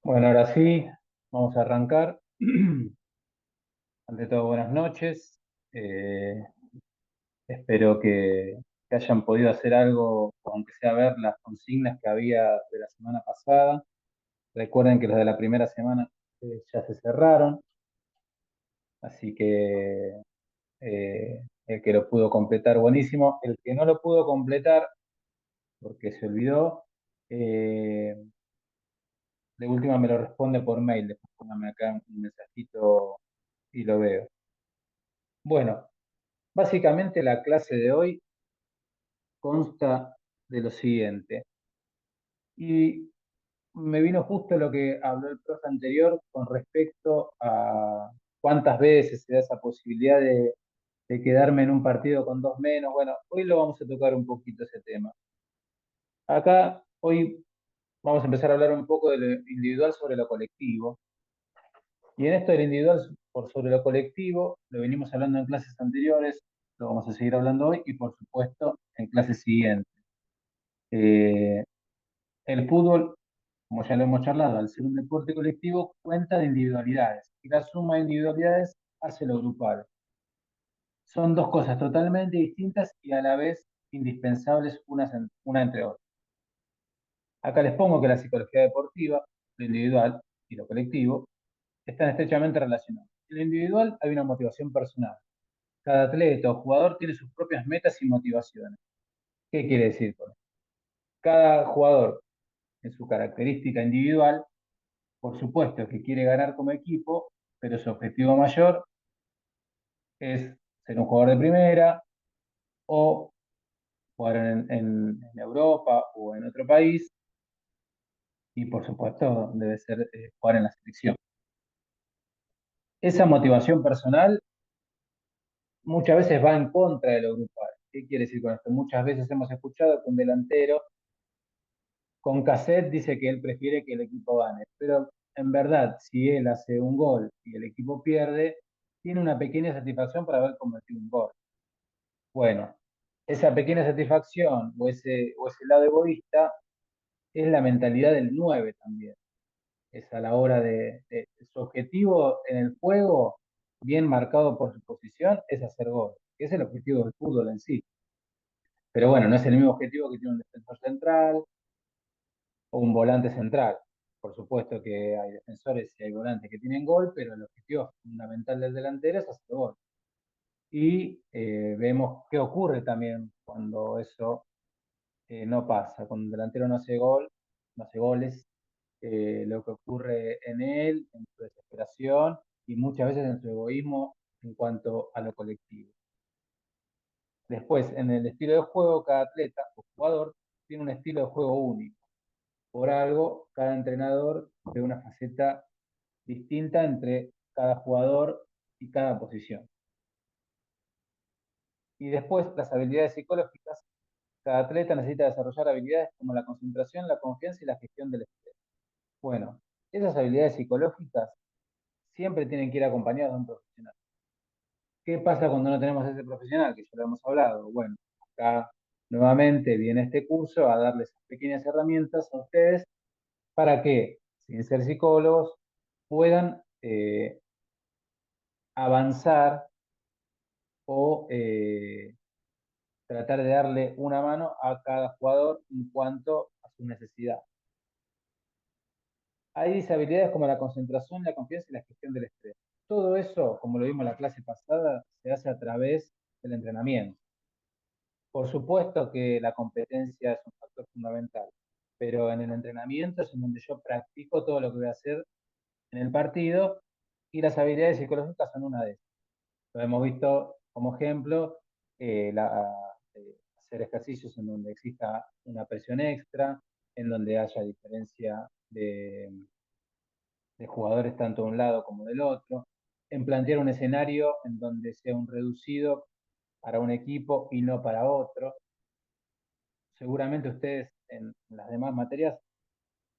Bueno, ahora sí, vamos a arrancar. Ante todo, buenas noches. Eh, espero que hayan podido hacer algo, aunque sea ver las consignas que había de la semana pasada. Recuerden que los de la primera semana ya se cerraron, así que el que lo pudo completar, buenísimo. El que no lo pudo completar, porque se olvidó, eh, de última me lo responde por mail. Después póngame acá un mensajito y lo veo. Bueno. Básicamente la clase de hoy consta de lo siguiente. Y me vino justo lo que habló el profe anterior con respecto a cuántas veces se da esa posibilidad de quedarme en un partido con dos menos. Bueno, hoy lo vamos a tocar un poquito ese tema. Acá hoy vamos a empezar a hablar un poco de lo individual sobre lo colectivo. Y en esto del individual por sobre lo colectivo, lo venimos hablando en clases anteriores, lo vamos a seguir hablando hoy y por supuesto en clases siguientes. Eh, el fútbol, como ya lo hemos charlado, al ser un deporte colectivo, cuenta de individualidades y la suma de individualidades hace lo grupal. Son dos cosas totalmente distintas y a la vez indispensables una entre otras. Acá les pongo que la psicología deportiva, lo individual y lo colectivo, están estrechamente relacionados. En lo individual hay una motivación personal. Cada atleta o jugador tiene sus propias metas y motivaciones. ¿Qué quiere decir con esto? Cada jugador en su característica individual, por supuesto que quiere ganar como equipo, pero su objetivo mayor es ser un jugador de primera o jugar en Europa o en otro país y por supuesto debe ser jugar en la selección. Esa motivación personal muchas veces va en contra de lo grupal. ¿Qué quiere decir con esto? Muchas veces hemos escuchado que un delantero con cassette dice que él prefiere que el equipo gane, pero en verdad, si él hace un gol y el equipo pierde, tiene una pequeña satisfacción por haber cometido un gol. Bueno, esa pequeña satisfacción o ese lado egoísta es la mentalidad del 9 también. Es a la hora de su objetivo en el juego, bien marcado por su posición, es hacer gol, que es el objetivo del fútbol en sí. Pero bueno, no es el mismo objetivo que tiene un defensor central o un volante central. Por supuesto que hay defensores y hay volantes que tienen gol, pero el objetivo fundamental del delantero es hacer gol. Y vemos qué ocurre también cuando eso no pasa. Cuando un delantero no hace gol, no hace goles, lo que ocurre en él, en su desesperación y muchas veces en su egoísmo en cuanto a lo colectivo. Después, en el estilo de juego, cada atleta o jugador tiene un estilo de juego único. Por algo, cada entrenador ve una faceta distinta entre cada jugador y cada posición. Y después, las habilidades psicológicas. Cada atleta necesita desarrollar habilidades como la concentración, la confianza y la gestión del estrés. Bueno, esas habilidades psicológicas siempre tienen que ir acompañadas de un profesional. ¿Qué pasa cuando no tenemos ese profesional? Que ya lo hemos hablado. Bueno, acá nuevamente viene este curso a darles pequeñas herramientas a ustedes para que, sin ser psicólogos, puedan avanzar o tratar de darle una mano a cada jugador en cuanto a su necesidad. Hay disabilidades como la concentración, la confianza y la gestión del estrés. Todo eso, como lo vimos en la clase pasada, se hace a través del entrenamiento. Por supuesto que la competencia es un factor fundamental, pero en el entrenamiento es en donde yo practico todo lo que voy a hacer en el partido y las habilidades psicológicas son una de ellas. Lo hemos visto como ejemplo, hacer ejercicios en donde exista una presión extra, en donde haya diferencia de jugadores tanto de un lado como del otro, en plantear un escenario en donde sea un reducido para un equipo y no para otro. Seguramente ustedes en las demás materias,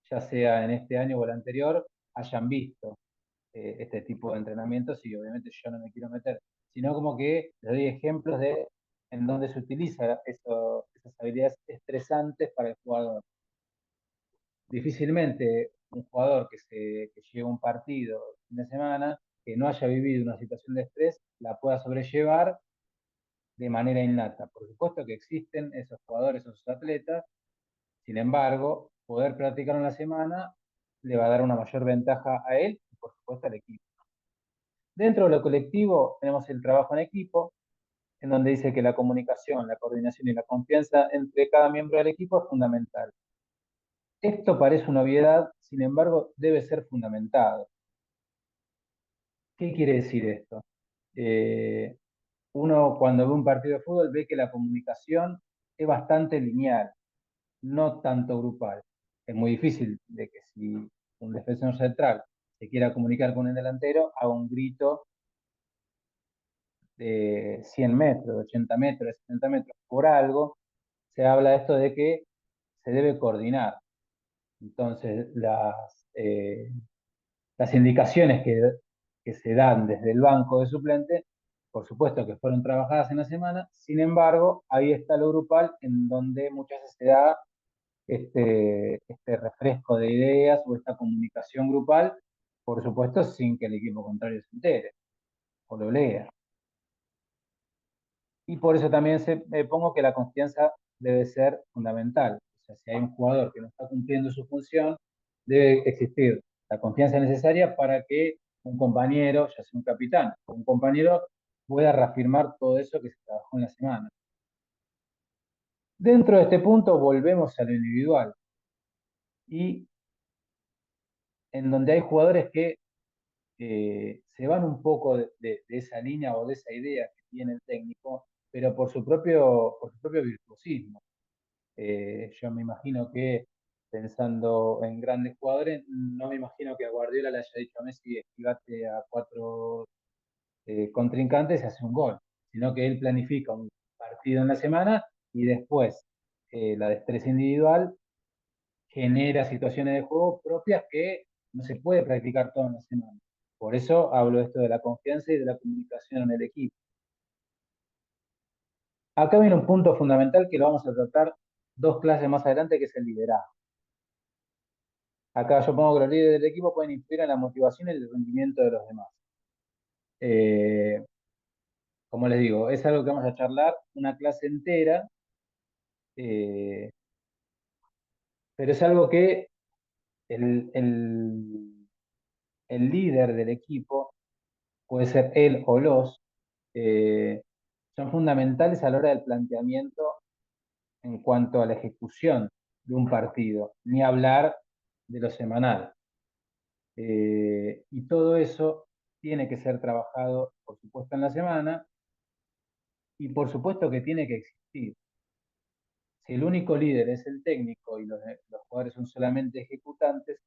ya sea en este año o el anterior, hayan visto este tipo de entrenamientos y obviamente yo no me quiero meter, sino como que les doy ejemplos de en donde se utiliza esas habilidades estresantes para el jugador. Difícilmente un jugador que lleve un partido el fin de semana, que no haya vivido una situación de estrés, la pueda sobrellevar de manera innata. Por supuesto que existen esos jugadores, esos atletas, sin embargo, poder practicar en la semana le va a dar una mayor ventaja a él y por supuesto al equipo. Dentro de lo colectivo tenemos el trabajo en equipo, en donde dice que la comunicación, la coordinación y la confianza entre cada miembro del equipo es fundamental. Esto parece una obviedad, sin embargo, debe ser fundamentado. ¿Qué quiere decir esto? Eh, Uno cuando ve un partido de fútbol ve que la comunicación es bastante lineal, no tanto grupal. Es muy difícil de que si un defensor central se quiera comunicar con el delantero, haga un grito de 100 metros, de 80 metros, de 70 metros. Por algo se habla de esto de que se debe coordinar. Entonces, las indicaciones que se dan desde el banco de suplente, por supuesto que fueron trabajadas en la semana, sin embargo, ahí está lo grupal en donde muchas veces se da este refresco de ideas o esta comunicación grupal, por supuesto, sin que el equipo contrario se entere o lo lea. Y por eso también pongo que la confianza debe ser fundamental. O sea, si hay un jugador que no está cumpliendo su función, debe existir la confianza necesaria para que un compañero, ya sea un capitán o un compañero, pueda reafirmar todo eso que se trabajó en la semana. Dentro de este punto volvemos a lo individual y en donde hay jugadores que se van un poco de esa línea o de esa idea que tiene el técnico, pero por su propio virtuosismo. Yo me imagino que pensando en grandes jugadores, no me imagino que a Guardiola le haya dicho a Messi esquivate a cuatro contrincantes y hace un gol, sino que él planifica un partido en la semana y después la destreza individual genera situaciones de juego propias que no se puede practicar toda una semana. Por eso hablo de esto de la confianza y de la comunicación en el equipo. Acá viene un punto fundamental que lo vamos a tratar dos clases más adelante, que es el liderazgo. Acá yo pongo que los líderes del equipo pueden influir en la motivación y el rendimiento de los demás. Eh, Como les digo, es algo que vamos a charlar una clase entera, eh, pero es algo que el, el- el líder del equipo, puede ser él o los, eh, son fundamentales a la hora del planteamiento en cuanto a la ejecución de un partido, ni hablar de lo semanal. Y todo eso tiene que ser trabajado, por supuesto, en la semana y por supuesto que tiene que existir. Si el único líder es el técnico y los jugadores son solamente ejecutantes,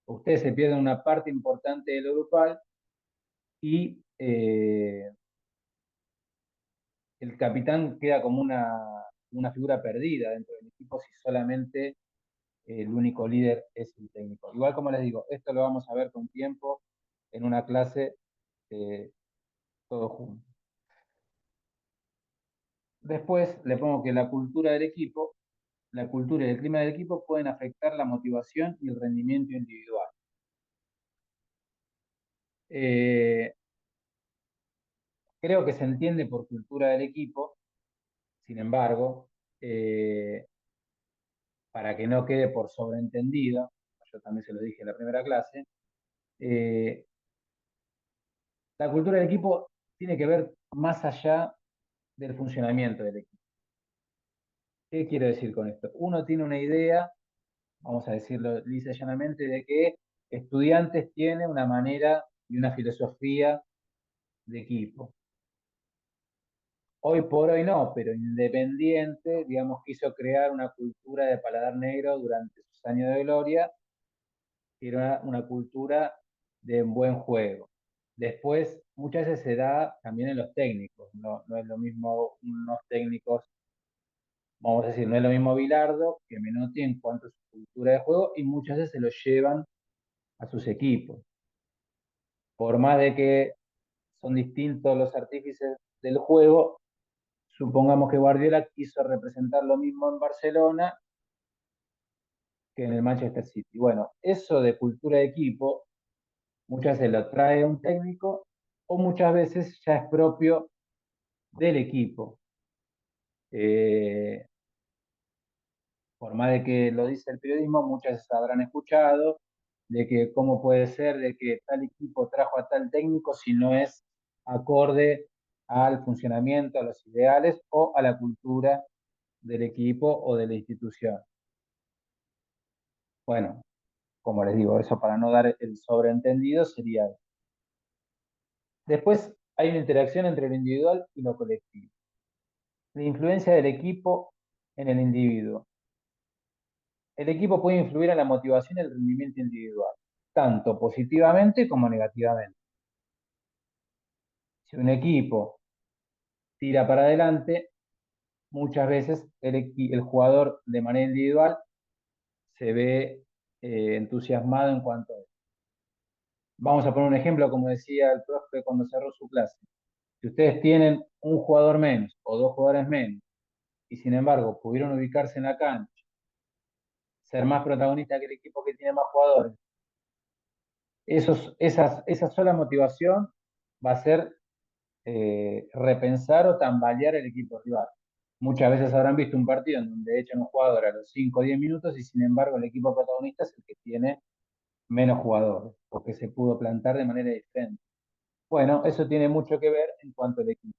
ustedes se pierden una parte importante de lo grupal y el capitán queda como una figura perdida dentro del equipo si solamente el único líder es el técnico. Igual como les digo, esto lo vamos a ver con tiempo en una clase eh, todos juntos. Después le pongo que la cultura del equipo, la cultura y el clima del equipo pueden afectar la motivación y el rendimiento individual. Eh, Creo que se entiende por cultura del equipo, sin embargo, eh, para que no quede por sobreentendido, yo también se lo dije en la primera clase, eh, la cultura del equipo tiene que ver más allá del funcionamiento del equipo. ¿Qué quiero decir con esto? Uno tiene una idea, vamos a decirlo lisa y llanamente, de que estudiantes tienen una manera y una filosofía de equipo. Hoy por hoy no, pero Independiente, digamos, quiso crear una cultura de paladar negro durante sus años de gloria, que era una cultura de buen juego. Después, muchas veces se da también en los técnicos, no es lo mismo unos técnicos, vamos a decir, no es lo mismo Bilardo que Menotti en cuanto a su cultura de juego y muchas veces se lo llevan a sus equipos. Por más de que son distintos los artífices del juego, supongamos que Guardiola quiso representar lo mismo en Barcelona que en el Manchester City. Bueno, eso de cultura de equipo muchas veces lo trae un técnico o muchas veces ya es propio del equipo. Eh, por más de que lo dice el periodismo, muchas veces habrán escuchado de que cómo puede ser de que tal equipo trajo a tal técnico si no es acorde al funcionamiento, a los ideales o a la cultura del equipo o de la institución. Bueno, como les digo, eso para no dar el sobreentendido sería. Después hay una interacción entre lo individual y lo colectivo. La influencia del equipo en el individuo. El equipo puede influir en la motivación y el rendimiento individual, tanto positivamente como negativamente. Si un equipo tira para adelante, muchas veces el jugador de manera individual se ve entusiasmado en cuanto a eso. Vamos a poner un ejemplo, como decía el profe cuando cerró su clase. Si ustedes tienen un jugador menos o dos jugadores menos, y sin embargo pudieron ubicarse en la cancha, ser más protagonistas que el equipo que tiene más jugadores, esa sola motivación va a ser repensar o tambalear el equipo rival. Muchas veces habrán visto un partido en donde echan un jugador a los 5 o 10 minutos y sin embargo el equipo protagonista es el que tiene menos jugadores, porque se pudo plantar de manera diferente. Bueno, eso tiene mucho que ver en cuanto al equipo.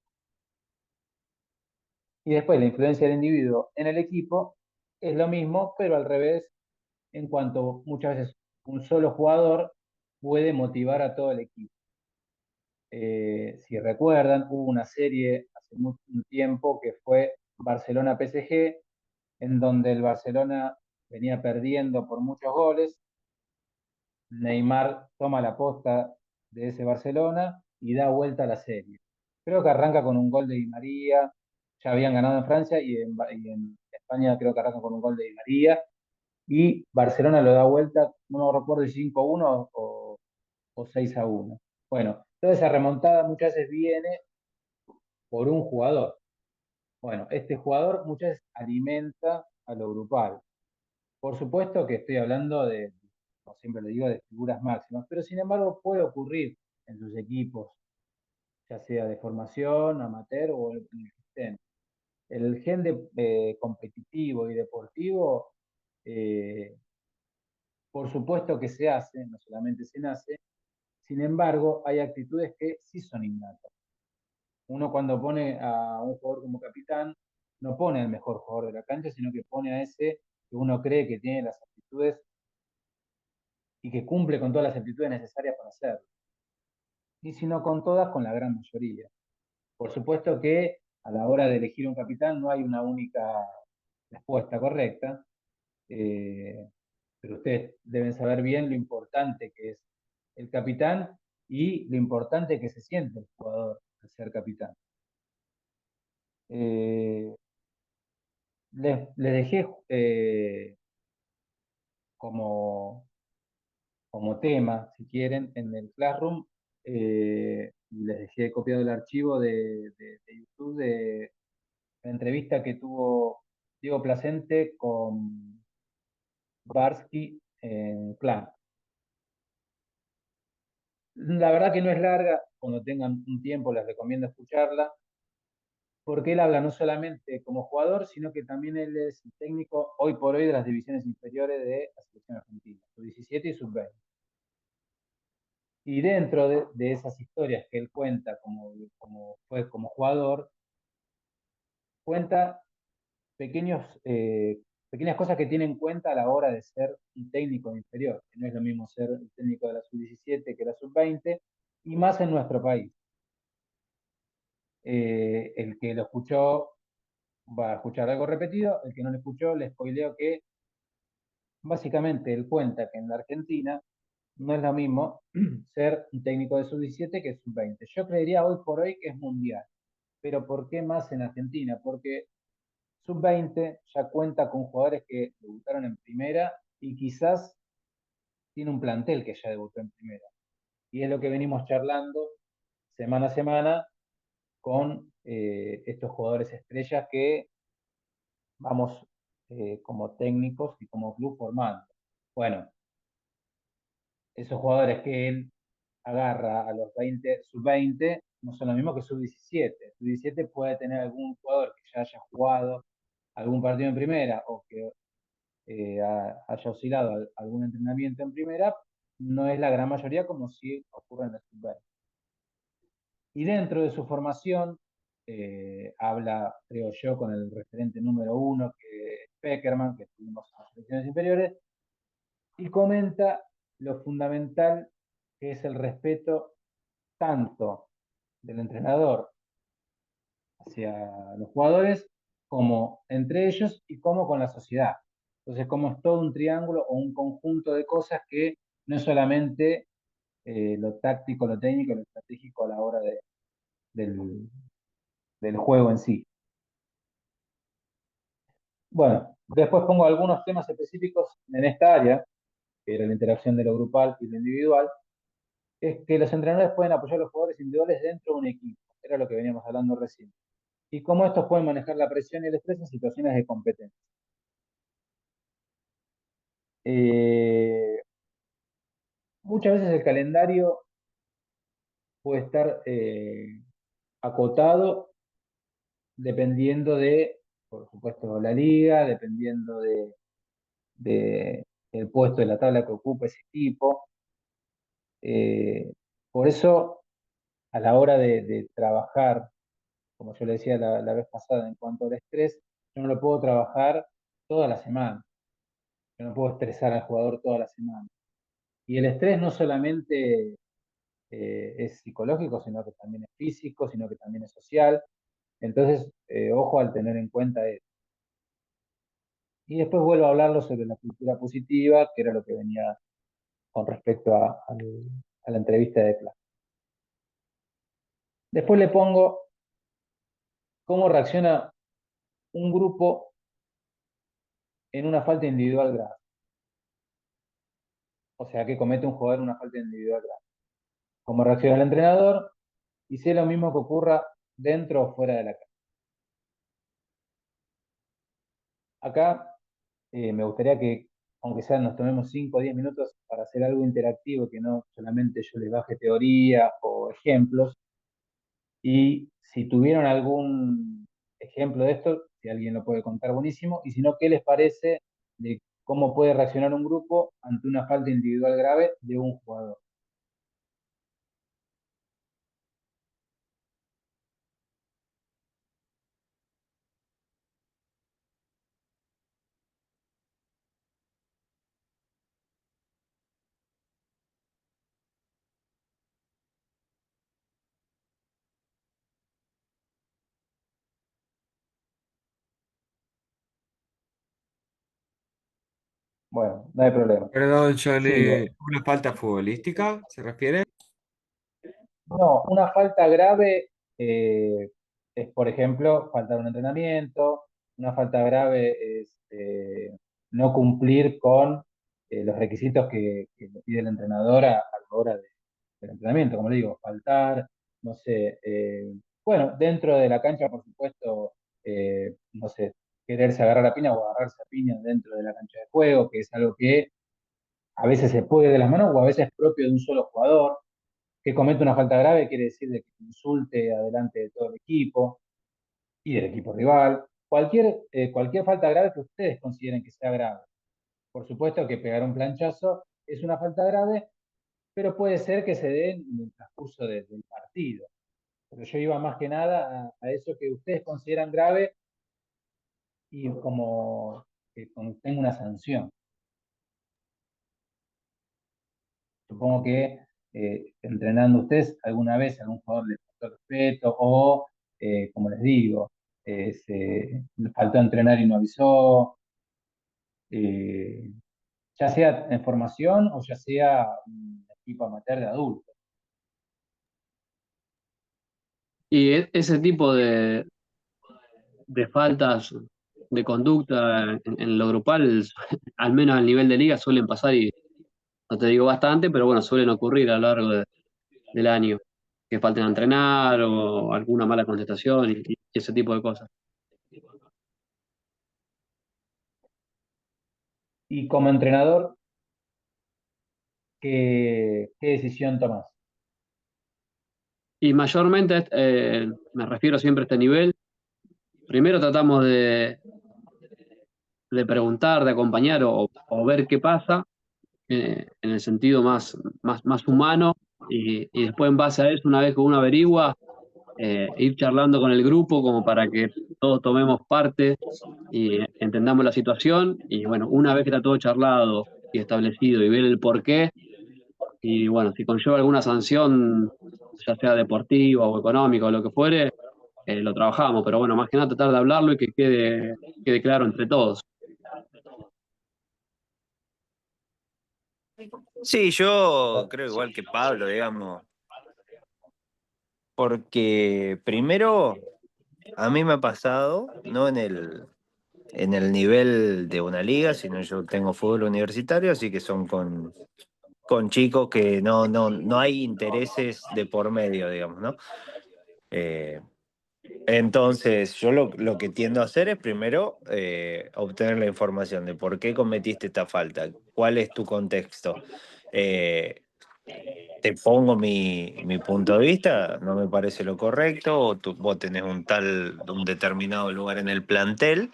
Y después la influencia del individuo en el equipo es lo mismo, pero al revés, en cuanto muchas veces un solo jugador puede motivar a todo el equipo. Si recuerdan, hubo una serie hace mucho tiempo que fue Barcelona-PSG, en donde el Barcelona venía perdiendo por muchos goles. Neymar toma la posta de ese Barcelona y da vuelta a la serie. Creo que arranca con un gol de Di María, ya habían ganado en Francia y en España creo que arranca con un gol de Di María y Barcelona lo da vuelta, no me recuerdo si 5-1 o 6-1. Bueno, toda esa remontada muchas veces viene por un jugador. Bueno, este jugador muchas veces alimenta a lo grupal. Por supuesto que estoy hablando de, como siempre le digo, de figuras máximas, pero sin embargo puede ocurrir en sus equipos, ya sea de formación, amateur o en el que estén. El gen competitivo y deportivo, eh, por supuesto que se hace, no solamente se nace, sin embargo hay actitudes que sí son innatas. Uno cuando pone a un jugador como capitán, no pone al mejor jugador de la cancha, sino que pone a ese que uno cree que tiene las actitudes y que cumple con todas las actitudes necesarias para hacerlo. Y si no con todas, con la gran mayoría. Por supuesto que a la hora de elegir un capitán no hay una única respuesta correcta, eh, pero ustedes deben saber bien lo importante que es el capitán y lo importante que se siente el jugador al ser capitán. Eh, les dejé como, como tema, si quieren, en el Classroom, y les dejé copiado el archivo de YouTube de la entrevista que tuvo Diego Placente con Barsky en Plan. La verdad que no es larga, cuando tengan un tiempo les recomiendo escucharla, porque él habla no solamente como jugador, sino que también él es técnico hoy por hoy de las divisiones inferiores de la selección argentina, sub-17 y sub-20. Y dentro de esas historias que él cuenta fue como jugador, cuenta pequeñas cosas que tiene en cuenta a la hora de ser un técnico inferior, que no es lo mismo ser el técnico de la sub-17 que la sub-20, y más en nuestro país. El que lo escuchó va a escuchar algo repetido, el que no lo escuchó le spoileo que básicamente él cuenta que en la Argentina no es lo mismo ser un técnico de sub-17 que sub-20. Yo creería hoy por hoy que es mundial. Pero ¿por qué más en Argentina? Porque sub-20 ya cuenta con jugadores que debutaron en primera y quizás tiene un plantel que ya debutó en primera. Y es lo que venimos charlando semana a semana con estos jugadores estrellas que vamos como técnicos y como club formando. Bueno, esos jugadores que él agarra a los 20, sub-20, no son lo mismo que sub-17. Sub-17 puede tener algún jugador que ya haya jugado algún partido en primera o que haya oscilado algún entrenamiento en primera, no es la gran mayoría como si ocurre en la sub-20. Y dentro de su formación, habla, creo yo, con el referente número uno, que es Peckerman, que tuvimos en las selecciones inferiores, y comenta lo fundamental que es el respeto tanto del entrenador hacia los jugadores, como entre ellos y como con la sociedad. Entonces, como es todo un triángulo o un conjunto de cosas que no es solamente lo táctico, lo técnico, lo estratégico a la hora del, del juego en sí. Bueno, después pongo algunos temas específicos en esta área, que era la interacción de lo grupal y lo individual, es que los entrenadores pueden apoyar a los jugadores individuales dentro de un equipo, era lo que veníamos hablando recién, y cómo estos pueden manejar la presión y el estrés en situaciones de competencia. Eh, Muchas veces el calendario puede estar acotado dependiendo de, por supuesto, la liga, dependiendo de el puesto de la tabla que ocupa ese equipo. Eh, por eso, a la hora de trabajar, como yo le decía la vez pasada en cuanto al estrés, yo no lo puedo trabajar toda la semana. Yo no puedo estresar al jugador toda la semana. Y el estrés no solamente es psicológico, sino que también es físico, sino que también es social. Entonces, ojo al tener en cuenta eso. Y después vuelvo a hablarlo sobre la cultura positiva, que era lo que venía con respecto a la entrevista de clase. Después le pongo cómo reacciona un grupo en una falta individual grave. O sea, que comete un jugador una falta individual grave. Cómo reacciona el entrenador y si es lo mismo que ocurra dentro o fuera de la cancha. Acá me gustaría que, aunque sea, nos tomemos 5 o 10 minutos para hacer algo interactivo, que no solamente yo les baje teoría o ejemplos. Y si tuvieron algún ejemplo de esto, si alguien lo puede contar, buenísimo. Y si no, ¿qué les parece de cómo puede reaccionar un grupo ante una falta individual grave de un jugador? Bueno, no hay problema. Perdón, Johnny, Sigo. ¿una falta futbolística se refiere? No, una falta grave es, por ejemplo, faltar un entrenamiento. Una falta grave es no cumplir con los requisitos que le pide el entrenador a la hora del entrenamiento. Como le digo, faltar, no sé. Bueno, dentro de la cancha, por supuesto, no sé, quererse agarrar a piña o agarrarse a piña dentro de la cancha de juego, que es algo que a veces se puede de las manos o a veces es propio de un solo jugador que comete una falta grave quiere decir de que insulte adelante de todo el equipo y del equipo rival. Cualquier falta grave que ustedes consideren que sea grave. Por supuesto que pegar un planchazo es una falta grave, pero puede ser que se dé en el transcurso del partido. Pero yo iba más que nada a eso que ustedes consideran grave y como que tenga una sanción. Supongo que entrenando ustedes alguna vez algún jugador les faltó respeto o, como les digo, le faltó entrenar y no avisó, eh, ya sea en formación o ya sea un equipo amateur de adultos. Y ese tipo de faltas de conducta en lo grupal, al menos al nivel de liga, suelen pasar y no te digo bastante, pero bueno, suelen ocurrir a lo largo del año. Que falten a entrenar o alguna mala contestación y ese tipo de cosas. Y como entrenador, ¿qué decisión tomás? Y mayormente me refiero siempre a este nivel. Primero tratamos de preguntar, de acompañar o ver qué pasa en el sentido más humano y después en base a eso, una vez que uno averigua, ir charlando con el grupo como para que todos tomemos parte y entendamos la situación y bueno, una vez que está todo charlado y establecido y ver el porqué y bueno, si conlleva alguna sanción, ya sea deportiva o económica o lo que fuere, lo trabajamos, pero bueno, más que nada tratar de hablarlo y que quede claro entre todos. Sí, yo creo igual que Pablo, digamos, porque primero a mí me ha pasado, no en el nivel de una liga, sino yo tengo fútbol universitario, así que son con chicos que no hay intereses de por medio, digamos, ¿no? Eh, entonces, yo lo que tiendo a hacer es primero obtener la información de por qué cometiste esta falta, cuál es tu contexto. Eh, Te pongo mi punto de vista, no me parece lo correcto, o vos tenés un determinado lugar en el plantel,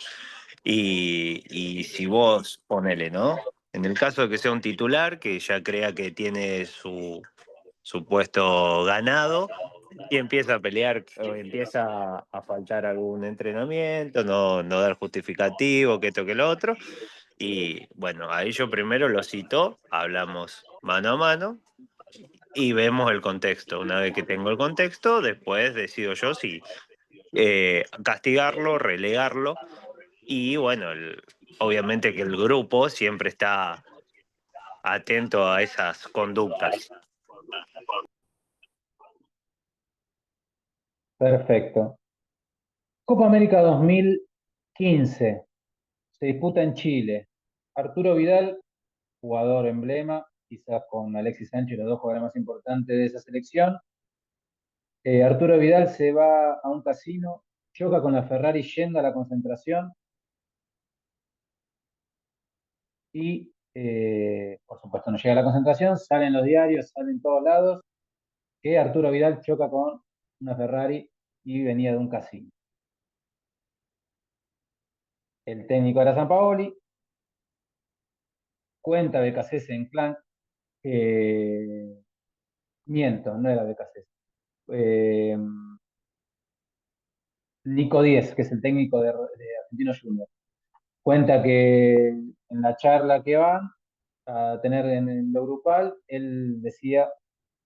y si vos ponele, ¿no? En el caso de que sea un titular que ya crea que tiene su puesto ganado y empieza a pelear, o empieza a faltar algún entrenamiento, no dar justificativo, que esto que lo otro. Y bueno, ahí yo primero lo cito, hablamos mano a mano y vemos el contexto. Una vez que tengo el contexto, después decido yo si castigarlo, relegarlo. Y bueno, obviamente que el grupo siempre está atento a esas conductas. Perfecto. Copa América 2015 se disputa en Chile. Arturo Vidal, jugador emblema, quizás con Alexis Sánchez, los dos jugadores más importantes de esa selección. Arturo Vidal se va a un casino, choca con la Ferrari yendo a la concentración y, por supuesto, no llega a la concentración, sale en los diarios, sale en todos lados que Arturo Vidal choca con una Ferrari y venía de un casino. El técnico era Sampaoli, cuenta Becasese en Clan, miento, no era Becasese. Eh, Nico Díez, que es el técnico de Argentinos Juniors, cuenta que en la charla que van a tener en lo grupal, él decía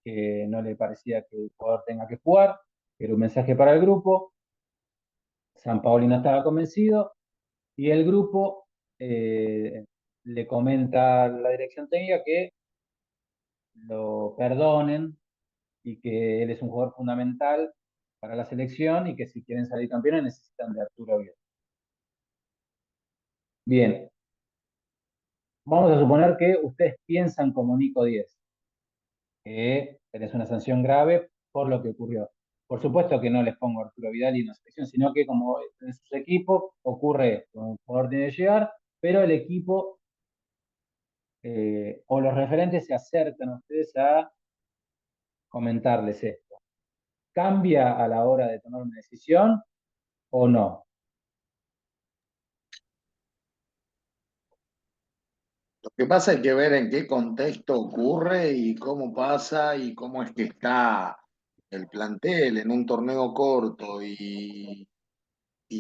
que no le parecía que el jugador tenga que jugar, que era un mensaje para el grupo. Sampaoli no estaba convencido y el grupo le comenta a la dirección técnica que lo perdonen y que él es un jugador fundamental para la selección y que si quieren salir campeones necesitan de Arturo Vidal. Bien, vamos a suponer que ustedes piensan como Nico Díez, que tenés una sanción grave por lo que ocurrió. Por supuesto que no les pongo a Arturo Vidal y en la selección, sino que como en sus equipos ocurre esto, un jugador tiene que llegar, pero el equipo o los referentes se acercan a ustedes a comentarles esto. ¿Cambia a la hora de tomar una decisión o no? Lo que pasa es que ver en qué contexto ocurre y cómo pasa y cómo es que está el plantel en un torneo corto y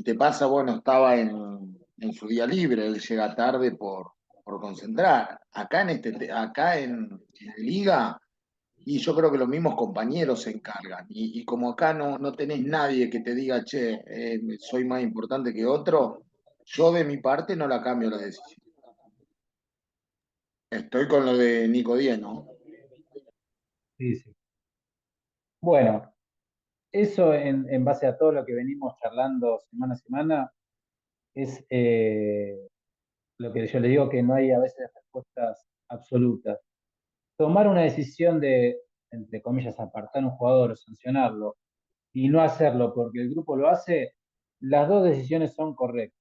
te pasa, bueno, estaba en su día libre, él llega tarde por concentrar. Acá en Liga, y yo creo que los mismos compañeros se encargan. Y como acá no tenés nadie que te diga, che, soy más importante que otro, yo de mi parte no la cambio la decisión. Estoy con lo de Nico Díaz, ¿no? Sí, sí. Bueno, eso en base a todo lo que venimos charlando semana a semana es lo que yo le digo que no hay a veces respuestas absolutas. Tomar una decisión de, entre comillas, apartar a un jugador o sancionarlo y no hacerlo porque el grupo lo hace, las dos decisiones son correctas.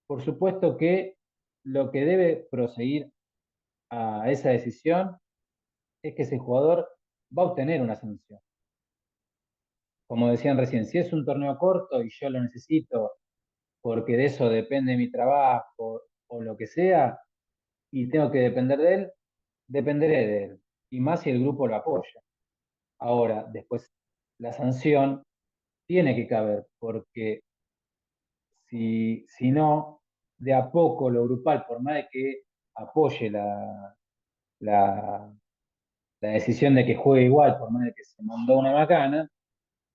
Por supuesto que lo que debe proseguir a esa decisión es que ese jugador va a obtener una sanción. Como decían recién, si es un torneo corto y yo lo necesito porque de eso depende mi trabajo o lo que sea, y tengo que depender de él, dependeré de él. Y más si el grupo lo apoya. Ahora, después, la sanción tiene que caber, porque si no, de a poco lo grupal, por más de que apoye la, la decisión de que juegue igual, por más de que se mandó una macana,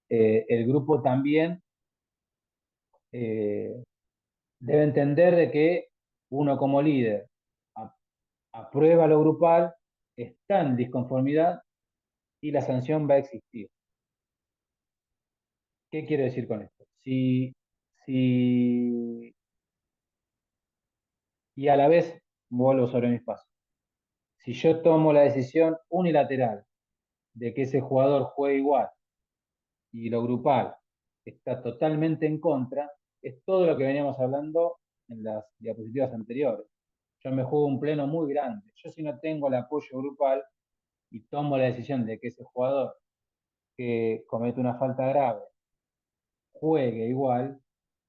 el grupo también eh, debe entender de que uno como líder aprueba lo grupal, está en disconformidad y la sanción va a existir. ¿Qué quiero decir con esto? Si y a la vez vuelvo sobre mis pasos. Si yo tomo la decisión unilateral de que ese jugador juegue igual y lo grupal está totalmente en contra, es todo lo que veníamos hablando en las diapositivas anteriores. Yo me juego un pleno muy grande. Yo si no tengo el apoyo grupal y tomo la decisión de que ese jugador que comete una falta grave juegue igual,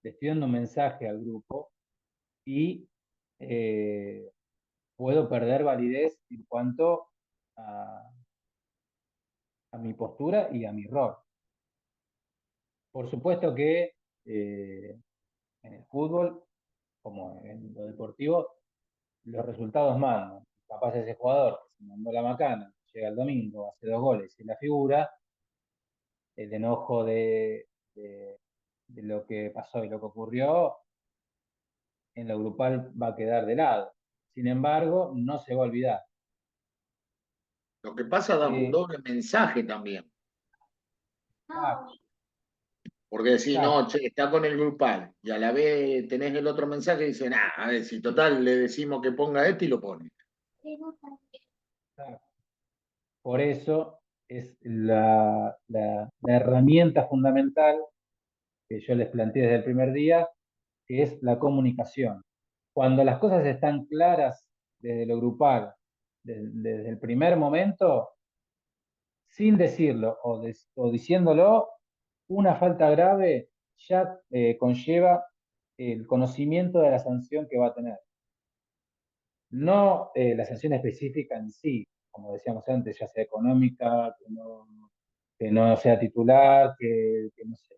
le estoy dando un mensaje al grupo y eh, puedo perder validez en cuanto a, a mi postura y a mi rol. Por supuesto que en el fútbol, como en lo deportivo, los resultados mandan. Capaz ese jugador que se mandó la macana, llega el domingo, hace 2 goles y la figura, el enojo de lo que pasó y lo que ocurrió, en lo grupal va a quedar de lado. Sin embargo, no se va a olvidar. Lo que pasa da un Eh, doble mensaje también. exacto, Porque decís, no, exacto, che, está con el grupal. Y a la vez tenés el otro mensaje y dicen, ah, a ver, si total le decimos que ponga este y lo pone. exacto. Por eso es la herramienta fundamental que yo les planteé desde el primer día, que es la comunicación. Cuando las cosas están claras desde lo grupal, desde el primer momento, sin decirlo o diciéndolo, una falta grave ya conlleva el conocimiento de la sanción que va a tener. No la sanción específica en sí, como decíamos antes, ya sea económica, que no sea titular, que no sé,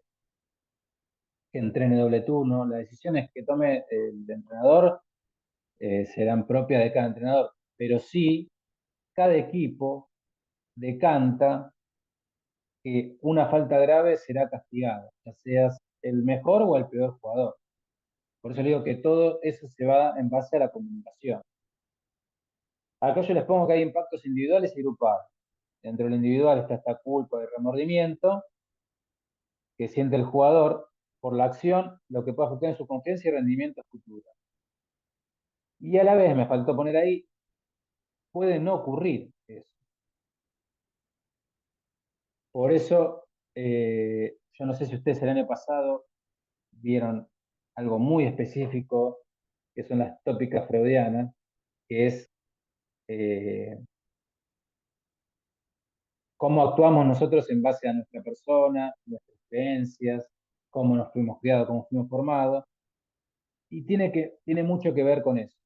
que entrene doble turno. Las decisiones que tome el entrenador serán propias de cada entrenador, pero sí, cada equipo decanta que una falta grave será castigada, ya seas el mejor o el peor jugador. Por eso le digo que todo eso se va en base a la comunicación. Acá yo les pongo que hay impactos individuales y grupales. Dentro del individual está esta culpa y remordimiento que siente el jugador por la acción, lo que puede afectar en su confianza y rendimiento futuro. Y a la vez, me faltó poner ahí, puede no ocurrir eso. Por eso, yo no sé si ustedes el año pasado vieron algo muy específico, que son las tópicas freudianas, que es eh, cómo actuamos nosotros en base a nuestra persona, nuestras creencias, cómo nos fuimos criados, cómo fuimos formados, y tiene mucho que ver con eso.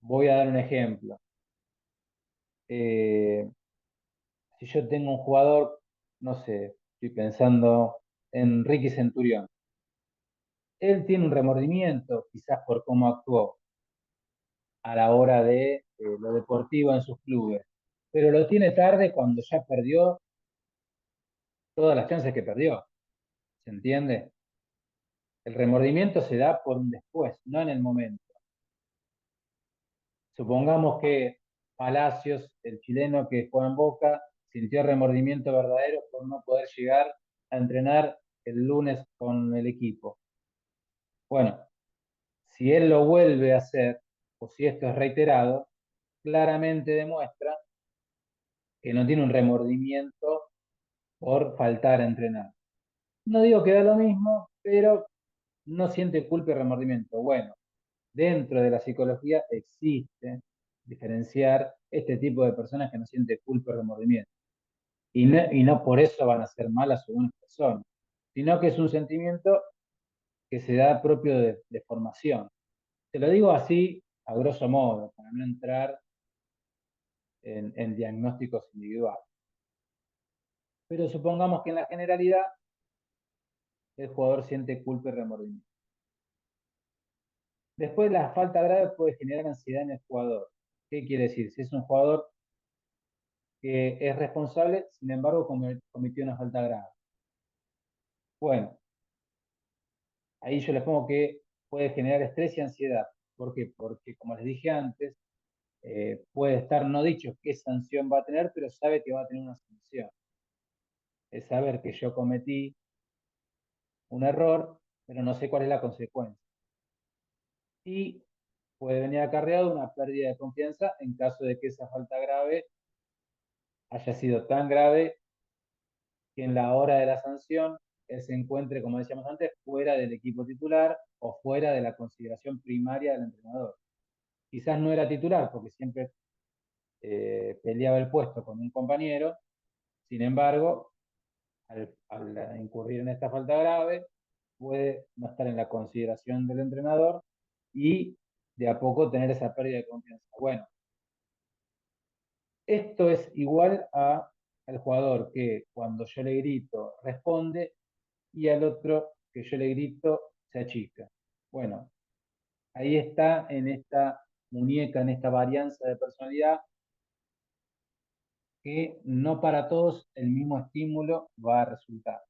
Voy a dar un ejemplo. Eh, si yo tengo un jugador, no sé, estoy pensando en Ricky Centurión, él tiene un remordimiento quizás por cómo actuó a la hora de lo deportivo en sus clubes, pero lo tiene tarde cuando ya perdió todas las chances que perdió, ¿se entiende? El remordimiento se da por un después, no en el momento. Supongamos que Palacios, el chileno que juega en Boca, sintió remordimiento verdadero por no poder llegar a entrenar el lunes con el equipo. Bueno, si él lo vuelve a hacer, o si esto es reiterado, claramente demuestra que no tiene un remordimiento por faltar a entrenar. No digo que da lo mismo, pero no siente culpa y remordimiento. Bueno, dentro de la psicología existe diferenciar este tipo de personas que no sienten culpa y remordimiento. Y no por eso van a ser malas o buenas personas, sino que es un sentimiento que se da propio de formación. Te lo digo así, a grosso modo, para no entrar en diagnósticos individuales. Pero supongamos que en la generalidad el jugador siente culpa y remordimiento. Después la falta grave puede generar ansiedad en el jugador. ¿Qué quiere decir? Si es un jugador que es responsable, sin embargo cometió una falta grave. Bueno, ahí yo les pongo que puede generar estrés y ansiedad. ¿Por qué? Porque, como les dije antes, puede estar no dicho qué sanción va a tener, pero sabe que va a tener una sanción. Es saber que yo cometí un error, pero no sé cuál es la consecuencia. Y puede venir acarreado una pérdida de confianza en caso de que esa falta grave haya sido tan grave que en la hora de la sanción él se encuentre, como decíamos antes, fuera del equipo titular o fuera de la consideración primaria del entrenador. Quizás no era titular porque siempre peleaba el puesto con un compañero, sin embargo, al incurrir en esta falta grave, puede no estar en la consideración del entrenador y de a poco tener esa pérdida de confianza. Bueno, esto es igual al jugador que cuando yo le grito responde y al otro que yo le grito se achica. Bueno, ahí está en esta muñeca, en esta varianza de personalidad, que no para todos el mismo estímulo va a resultar.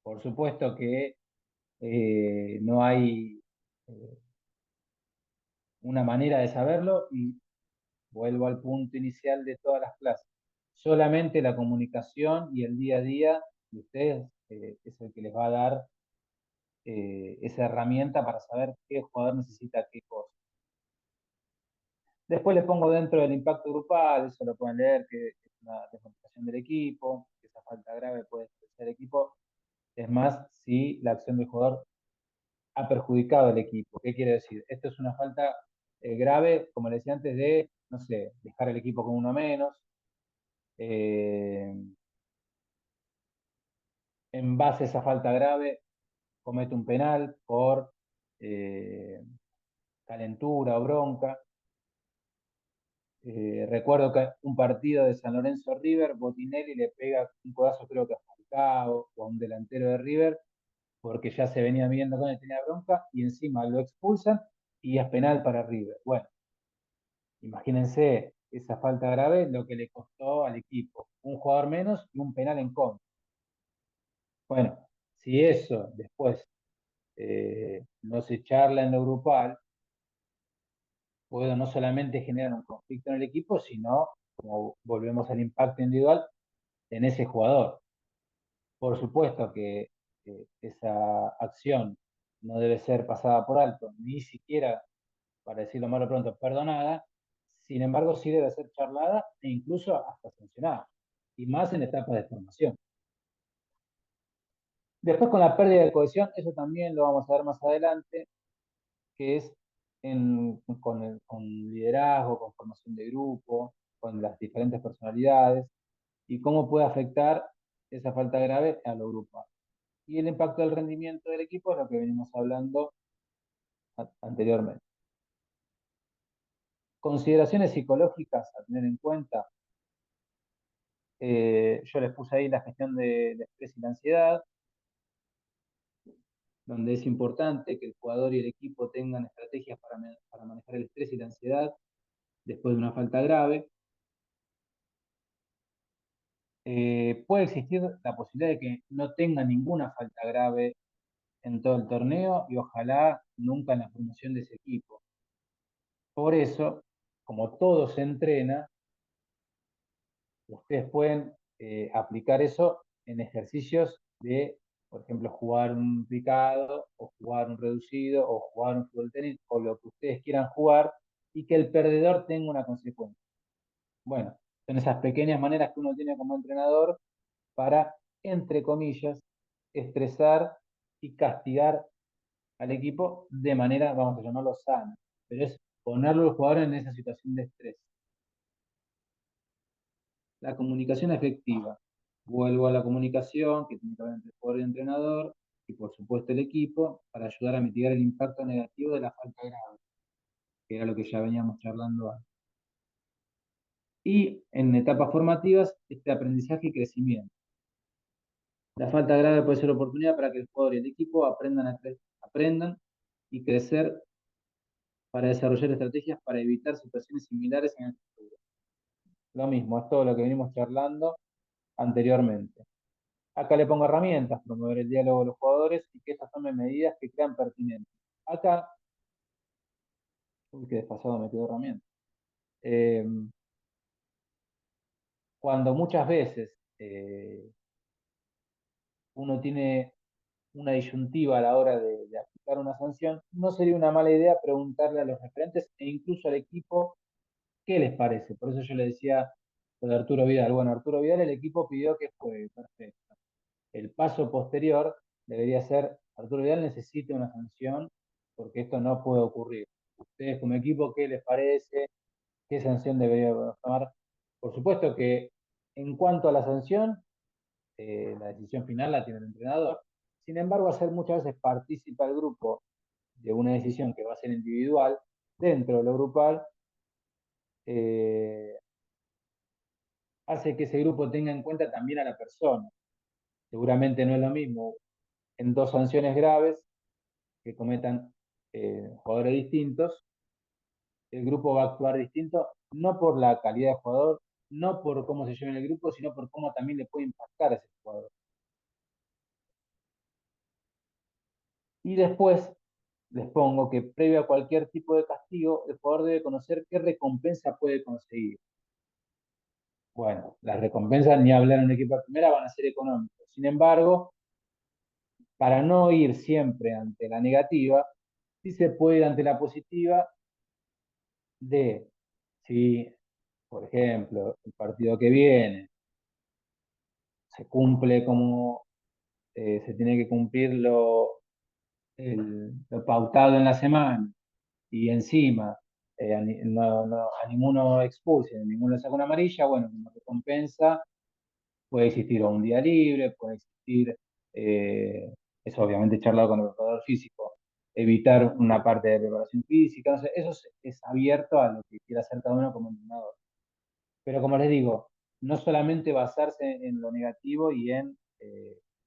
Por supuesto que no hay una manera de saberlo y vuelvo al punto inicial de todas las clases. Solamente la comunicación y el día a día de ustedes es el que les va a dar esa herramienta para saber qué jugador necesita qué cosa. Después les pongo dentro del impacto grupal, eso lo pueden leer, que es una desmotivación del equipo, que esa falta grave puede ser el equipo. Es más, si la acción del jugador ha perjudicado al equipo. ¿Qué quiere decir? Esto es una falta grave, como les decía antes, de, no sé, dejar el equipo con uno menos. En base a esa falta grave, comete un penal por calentura o bronca. Recuerdo que un partido de San Lorenzo River, Botinelli le pega un codazo, creo que a Falcao o a un delantero de River, porque ya se venía viendo con él, tenía bronca, y encima lo expulsan y es penal para River. Bueno, imagínense esa falta grave, lo que le costó al equipo. Un jugador menos y un penal en contra. Bueno, si eso después no se charla en lo grupal, puede no solamente generar un conflicto en el equipo, sino, como volvemos al impacto individual, en ese jugador. Por supuesto que esa acción no debe ser pasada por alto, ni siquiera, para decirlo malo pronto, perdonada. Sin embargo, sí debe ser charlada e incluso hasta sancionada, y más en etapas de formación. Después, con la pérdida de cohesión, eso también lo vamos a ver más adelante, que es con liderazgo, con formación de grupo, con las diferentes personalidades, y cómo puede afectar esa falta grave a lo grupal. Y el impacto del rendimiento del equipo es lo que venimos hablando anteriormente. Consideraciones psicológicas a tener en cuenta. Yo les puse ahí la gestión del estrés y la ansiedad, donde es importante que el jugador y el equipo tengan estrategias para manejar el estrés y la ansiedad después de una falta grave. Puede existir la posibilidad de que no tenga ninguna falta grave en todo el torneo y ojalá nunca en la formación de ese equipo. Por eso, como todo se entrena, ustedes pueden aplicar eso en ejercicios de, por ejemplo, jugar un picado, o jugar un reducido, o jugar un fútbol tenis, o lo que ustedes quieran jugar, y que el perdedor tenga una consecuencia. Bueno, son esas pequeñas maneras que uno tiene como entrenador para, entre comillas, estresar y castigar al equipo de manera, vamos a llamarlo sana, pero es ponerlo al jugador en esa situación de estrés. La comunicación efectiva. Vuelvo a la comunicación que tiene que haber entre el jugador y el entrenador y por supuesto el equipo para ayudar a mitigar el impacto negativo de la falta grave, que era lo que ya veníamos charlando antes. Y en etapas formativas, este aprendizaje y crecimiento. La falta grave puede ser oportunidad para que el jugador y el equipo aprendan y crecer para desarrollar estrategias para evitar situaciones similares en el futuro. Lo mismo, es todo lo que venimos charlando anteriormente. Acá le pongo herramientas, promover el diálogo de los jugadores y que estas tomen medidas que crean pertinentes. Acá, uy, qué desfasado me quedó herramienta. Cuando muchas veces uno tiene una disyuntiva a la hora de aplicar una sanción, no sería una mala idea preguntarle a los referentes e incluso al equipo qué les parece. Por eso yo le decía lo de Arturo Vidal. Bueno, Arturo Vidal, el equipo pidió que fue perfecto. El paso posterior debería ser, Arturo Vidal necesita una sanción porque esto no puede ocurrir. Ustedes como equipo, ¿qué les parece? ¿Qué sanción debería tomar? Por supuesto que en cuanto a la sanción, la decisión final la tiene el entrenador. Sin embargo, hacer muchas veces participa el grupo de una decisión que va a ser individual dentro de lo grupal, eh, hace que ese grupo tenga en cuenta también a la persona. Seguramente no es lo mismo en dos sanciones graves que cometan jugadores distintos, el grupo va a actuar distinto, no por la calidad de jugador, no por cómo se lleva en el grupo, sino por cómo también le puede impactar a ese jugador. Y después les pongo que previo a cualquier tipo de castigo, el jugador debe conocer qué recompensa puede conseguir. Bueno, las recompensas, ni hablar en un equipo de primera, van a ser económicas. Sin embargo, para no ir siempre ante la negativa, sí se puede ir ante la positiva de, si, por ejemplo, el partido que viene se cumple como se tiene que cumplir lo pautado en la semana y encima a ninguno expulse, a ninguno le saca una amarilla, bueno, como recompensa puede existir un día libre, puede existir, eh, eso obviamente charlado con el preparador físico, evitar una parte de preparación física, no sé, eso es abierto a lo que quiera hacer cada uno como entrenador. Pero como les digo, no solamente basarse en lo negativo y en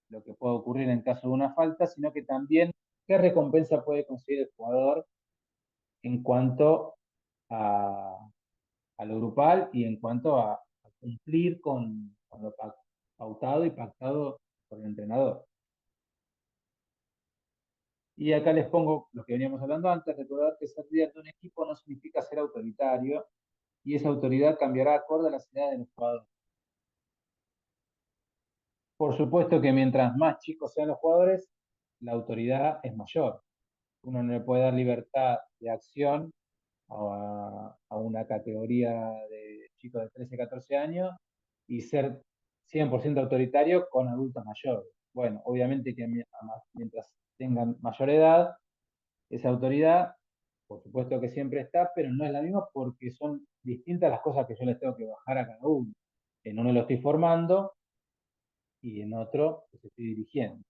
lo que puede ocurrir en caso de una falta, sino que también qué recompensa puede conseguir el jugador en cuanto a, a lo grupal y en cuanto a cumplir con lo pautado y pactado por el entrenador. Y acá les pongo lo que veníamos hablando antes, recordar que ser líder de un equipo no significa ser autoritario y esa autoridad cambiará acorde a las edades de los jugadores. Por supuesto que mientras más chicos sean los jugadores, la autoridad es mayor. Uno no le puede dar libertad de acción a una categoría de chicos de 13, 14 años y ser 100% autoritario con adultos mayores. Bueno, obviamente que mientras tengan mayor edad, esa autoridad, por supuesto que siempre está, pero no es la misma porque son distintas las cosas que yo les tengo que bajar a cada uno. En uno lo estoy formando y en otro los estoy dirigiendo.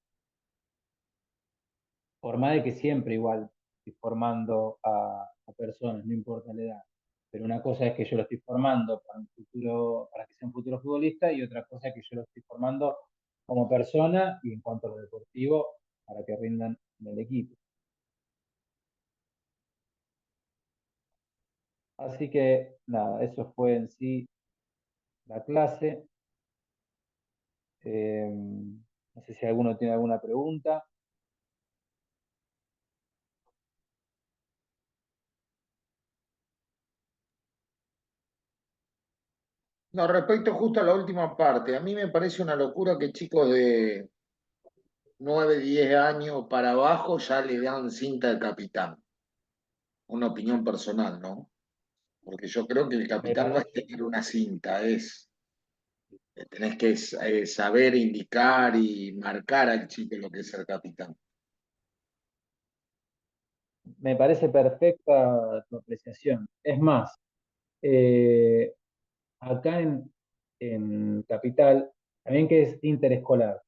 Por más de que siempre igual estoy formando a personas, no importa la edad. Pero una cosa es que yo lo estoy formando para un futuro, para que sea un futuro futbolista, y otra cosa es que yo lo estoy formando como persona y en cuanto a lo deportivo, para que rindan en el equipo. Así que nada, eso fue en sí la clase. No sé si alguno tiene alguna pregunta. No, respecto justo a la última parte, a mí me parece una locura que chicos de 9 10 años para abajo ya le dan cinta de capitán. Una opinión personal, ¿no? Porque yo creo que el capitán no Pero es tener una cinta, tenés que saber indicar y marcar al chico lo que es ser capitán. Me parece perfecta tu apreciación. Es más, eh, acá en Capital, también que es interescolar,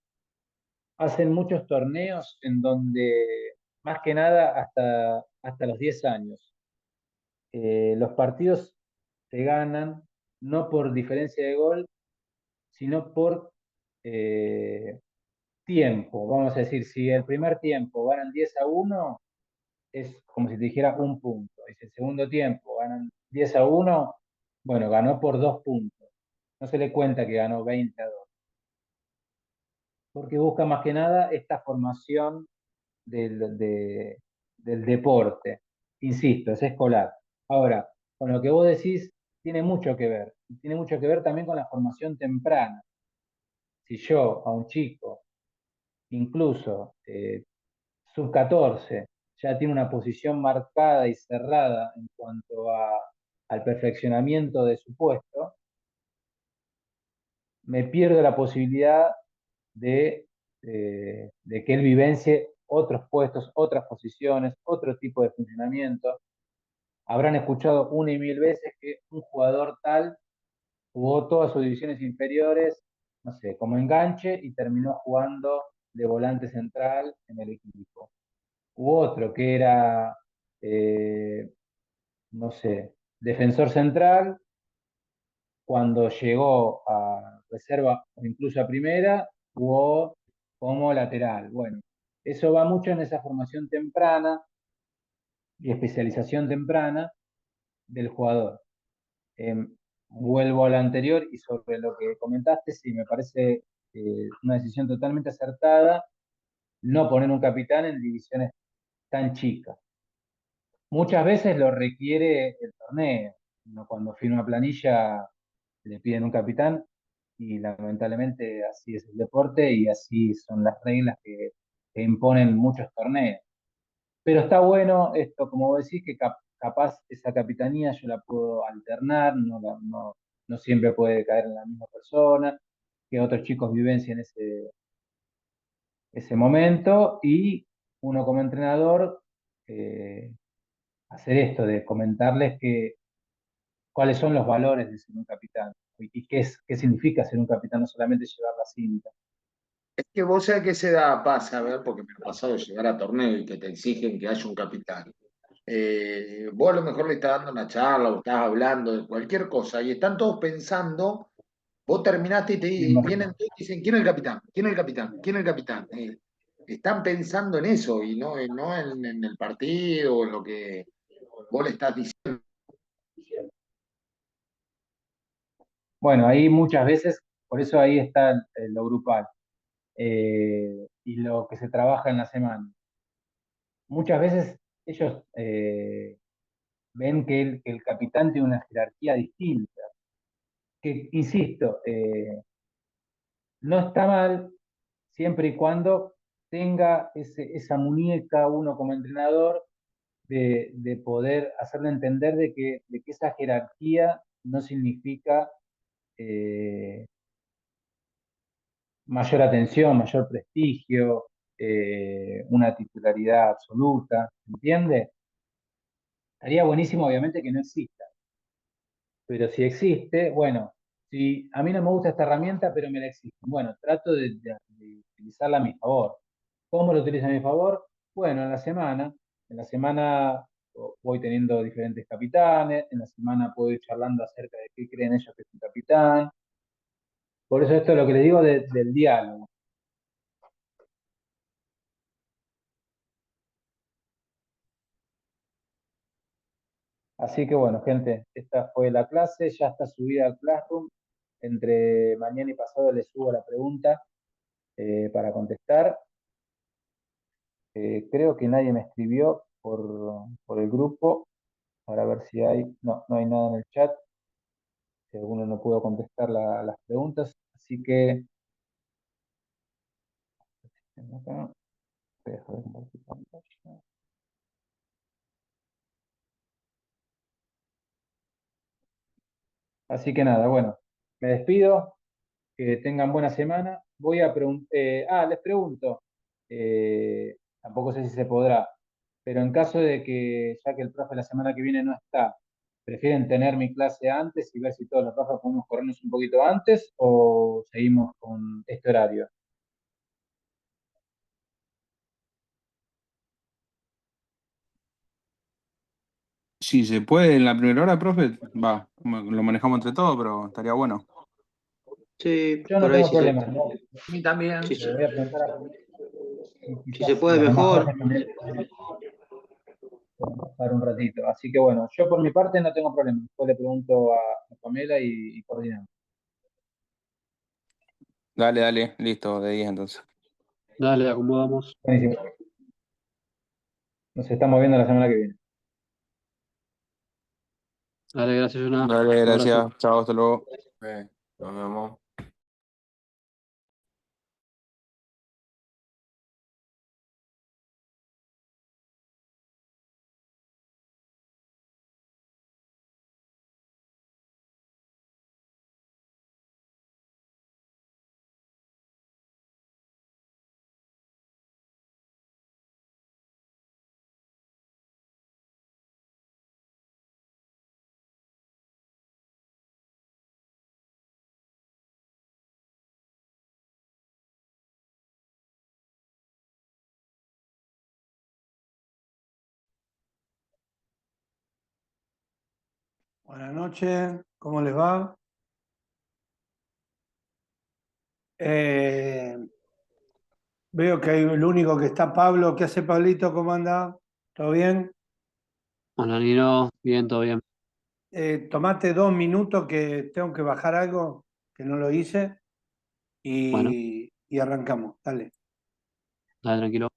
hacen muchos torneos en donde, más que nada, hasta los 10 años, los partidos se ganan no por diferencia de gol, sino por eh, tiempo. Vamos a decir, si el primer tiempo ganan 10-1, es como si te dijera un punto. Y si el segundo tiempo ganan 10-1, bueno, ganó por 2 puntos. No se le cuenta que ganó 20-2, porque busca más que nada esta formación del deporte. Insisto, es escolar. Ahora, con lo que vos decís, tiene mucho que ver. Tiene mucho que ver también con la formación temprana. Si yo a un chico, incluso sub-14, ya tiene una posición marcada y cerrada en cuanto al perfeccionamiento de su puesto, me pierdo la posibilidad de que él vivencie otros puestos, otras posiciones, otro tipo de funcionamiento. Habrán escuchado una y mil veces que un jugador tal jugó todas sus divisiones inferiores, no sé, como enganche y terminó jugando de volante central en el equipo. U otro que era, eh, no sé, defensor central, cuando llegó a reserva o incluso a primera, jugó como lateral. Bueno, eso va mucho en esa formación temprana y especialización temprana del jugador. Eh, Vuelvo a lo anterior y sobre lo que comentaste, sí, me parece una decisión totalmente acertada no poner un capitán en divisiones tan chicas. Muchas veces lo requiere el torneo. Uno cuando firma planilla le piden un capitán y lamentablemente así es el deporte y así son las reglas que imponen muchos torneos. Pero está bueno esto, como vos decís, que capaz esa capitanía yo la puedo alternar, no siempre puede caer en la misma persona, que otros chicos vivencien ese momento y uno como entrenador eh, hacer esto de comentarles cuáles son los valores de ser un capitán y qué significa ser un capitán, no solamente llevar la cinta. Es que vos sabés que se da, pasa, a ver, porque me ha pasado llegar a torneo y que te exigen que haya un capitán. Vos a lo mejor le estás dando una charla o estás hablando de cualquier cosa y están todos pensando, vos terminaste y vienen todos y dicen, ¿quién es el capitán? ¿Quién es el capitán? ¿Quién es el capitán? Están pensando en eso y no en el partido o en lo que vos le estás diciendo. Bueno, ahí muchas veces, por eso ahí está lo grupal y lo que se trabaja en la semana. Muchas veces ellos ven que el capitán tiene una jerarquía distinta, que, insisto, no está mal siempre y cuando tenga esa muñeca uno como entrenador de poder hacerle entender de que esa jerarquía no significa mayor atención, mayor prestigio, una titularidad absoluta, ¿entiende? Estaría buenísimo, obviamente, que no exista, pero si existe, bueno, si a mí no me gusta esta herramienta, pero me la exigen, bueno, trato de utilizarla a mi favor. ¿Cómo lo utilizo a mi favor? Bueno, en la semana voy teniendo diferentes capitanes, en la semana puedo ir charlando acerca de qué creen ellos que es un capitán. Por eso esto es lo que les digo del diálogo. Así que bueno, gente, esta fue la clase, ya está subida al Classroom. Entre mañana y pasado les subo la pregunta para contestar. Creo que nadie me escribió por el grupo para ver si hay. No, no hay nada en el chat. Si alguno no pudo contestar las preguntas. Así que. Acá, dejo de compartir pantalla. Así que nada, bueno, me despido. Que tengan buena semana. Voy a preguntar. Les pregunto. Tampoco sé si se podrá. pero en caso de que, ya que el profe la semana que viene no está, ¿prefieren tener mi clase antes y ver si todos los profes podemos corrernos un poquito antes o seguimos con este horario? Si se puede en la primera hora, profe, va, lo manejamos entre todos, pero estaría bueno. Sí, Yo no por ahí tengo problema, ¿no? A mí también. si Le voy a preguntar a y si se quizás puede los demás mejor. profes también podemos pasar un ratito. Así que bueno, yo por mi parte no tengo problema. Después le pregunto a Pamela y coordinamos. Dale, dale, listo, de 10 entonces. Dale, acomodamos. Buenísimo. Nos estamos viendo la semana que viene. Dale, gracias, Jonah. Dale, Un abrazo. gracias, chao, hasta luego. Nos vemos. Buenas noches, ¿cómo les va? Eh, Veo que hay el único que está Pablo. ¿Qué hace Pablito? ¿Cómo anda? ¿Todo bien? Hola, Nino. Bien, todo bien. Tomate 2 minutos que tengo que bajar algo que no lo hice Bueno, y arrancamos. Dale. dale, tranquilo.